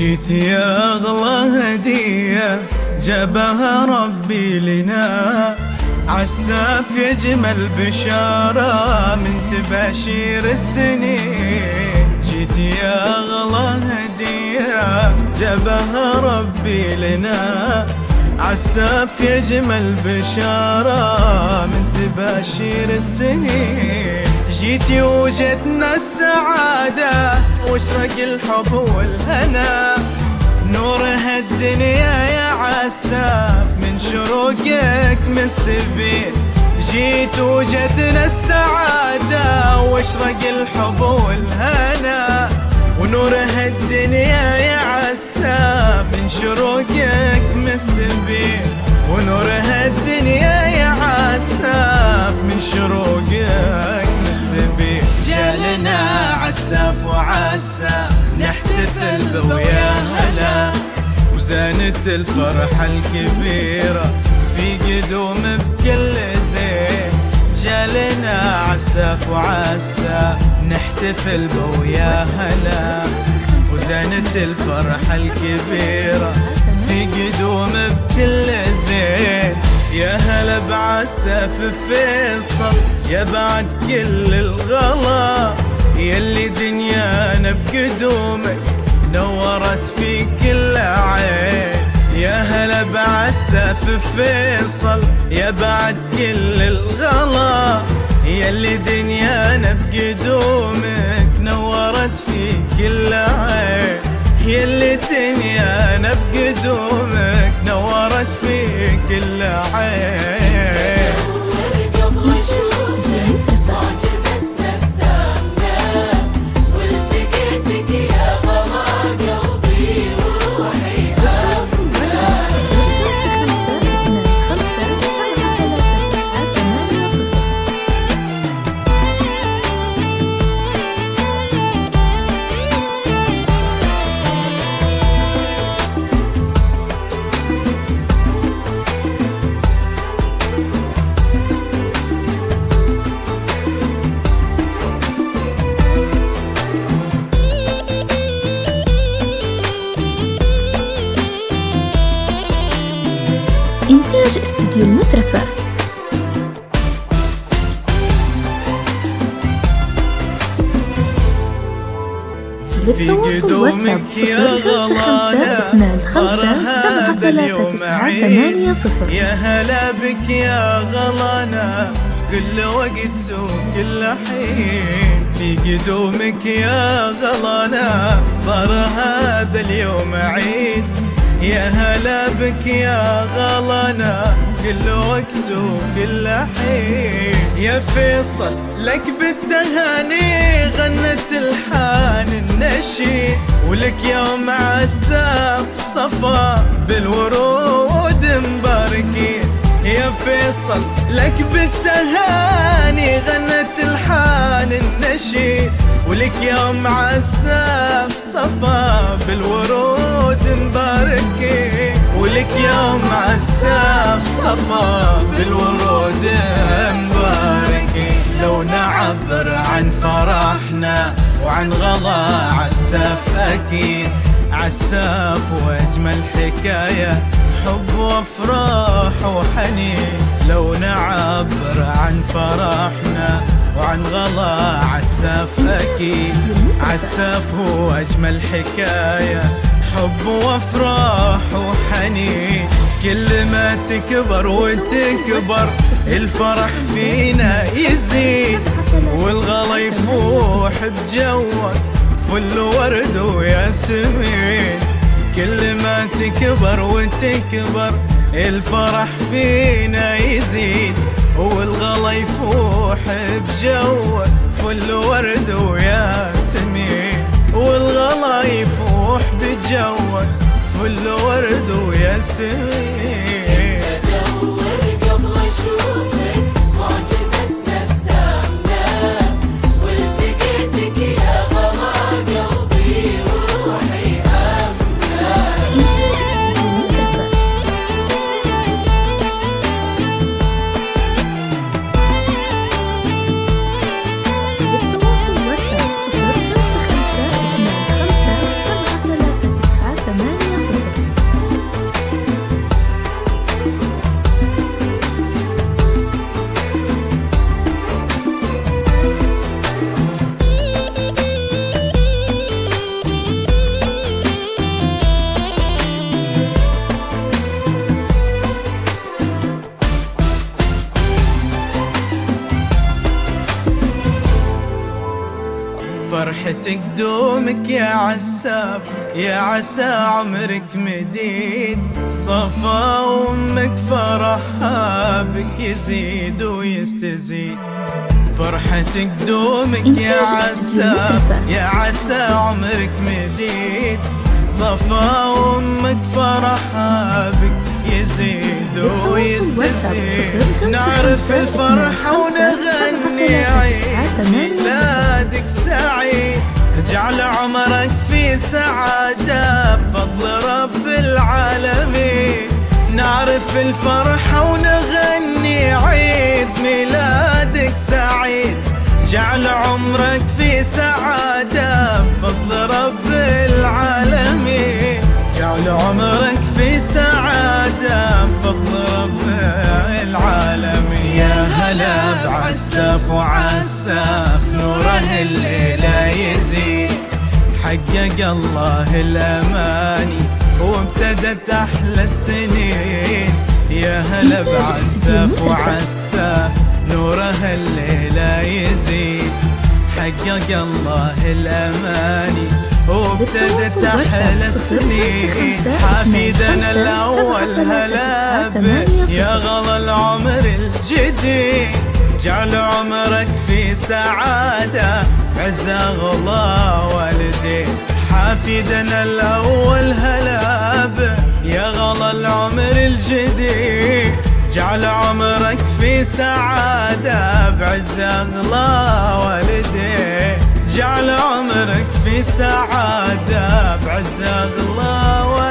جيت يا أغلى هدية جابها ربي لنا، عالساف يجمل بشارة من تباشير السنين. جيت يا أغلى هدية جابها ربي لنا، عالساف يجمل بشارة من تباشير السنين. جيتي وجدنا السعادة واشرق الحب والهنا، نور هالدنيا يا عساف من شروقك مستبين. جيت وجدنا السعادة واشرق الحب والهنا، ونور هالدنيا يا عساف من شروقك مستبين. ونور هالدنيا يا عساف من شروقك مستبين. جالنا عساف وعساف نحتفل بويا هلا، وزانت الفرحة الكبيرة في قدوم بكل زين. جالنا عساف وعساف نحتفل بويا هلا، وزانت الفرحة الكبيرة في قدوم بكل زين. يا هلا بعساف فيصل يا بعد كل الغلا، يلي دنيانا بقدومك نورت في كل عين. يا هلا بعساف فيصل يا بعد كل الغلا، يلي دنيانا بقدومك نورت في كل عين. يلي دنيانا بقدومك نورت في كل عين. إنتاج استوديو المترفة. في قدومك يا غلانا صار هذا اليوم عيد. يا هلا بك يا غلانا كل وقت وكل حين. في قدومك يا غلانا صار هذا اليوم عيد. يا هلا بك يا غلانا كل وقت وكل حين. يا فيصل لك بالتهاني غنت الحان النشيد، ولك يوم عساف صفا بالورود مباركين. يا فيصل لك بالتهاني غنت الحان النشيد، ولك يوم عساف صفا بالورود مباركين. ولك يوم عساف صفا بالورود مباركين. لو نعبر عن فرحنا وعن غلا عساف أكيد، عساف وأجمل حكاية حب وافراح وحنين. لو نعبر عن فرحنا وعن غلا عساف أكيد، عساف هو أجمل حكاية حب وافراح وحنين. كل ما تكبر وتكبر الفرح فينا يزيد، والغلا يفوح بجوك فل ورد وياسمين. كل ما تكبر وتكبر الفرح فينا يزيد، والغلا يفوح بجوك فل ورد وياسمين. والغلا يفوح بجوك فل ورد وياسمين. ادور قبل اشوفك معجزتنا الثامنة، والتقيتك يا غلا قلبي وروحي امنة. بالتواصل واتساب 0552 25 7393. فرحتك دومك يا عساف، يا عسى عمرك مديد، صفا وامك فرحها بك يزيد ويستزيد. فرحتك دومك يا عساف، يا عسى عمرك مديد، صفا وامك فرحها بك يزيد ويستزيد. نعرف الفرحة ونغني عيد ميلادك سعيد، اجعل عمرك في سعادة بفضل رب العالمين. نعرف الفرحة ونغني عيد ميلادك سعيد، جعل عمرك في سعادة بفضل رب العالمين. جعل عمرك في سعادة بفضل رب العالمين. يا هلا بعساف وعساف نوره الليلة يزيد، حقق الله الأماني وابتدت أحلى السنين. يا هلا بعساف وعساف نوره الليلة يزيد، حقق الله الأماني وابتدت أحلى السنين. حفيدنا الأول هلا بك يا غلا العمر الجديد، جعل عمرك في سعادة عز أغلى والدين. حفيدنا الأول هلا بك يا غلا العمر الجديد، جعل عمرك في سعادة بعز أغلى والدين. جعل عمرك في سعادة بعز أغلى والدين.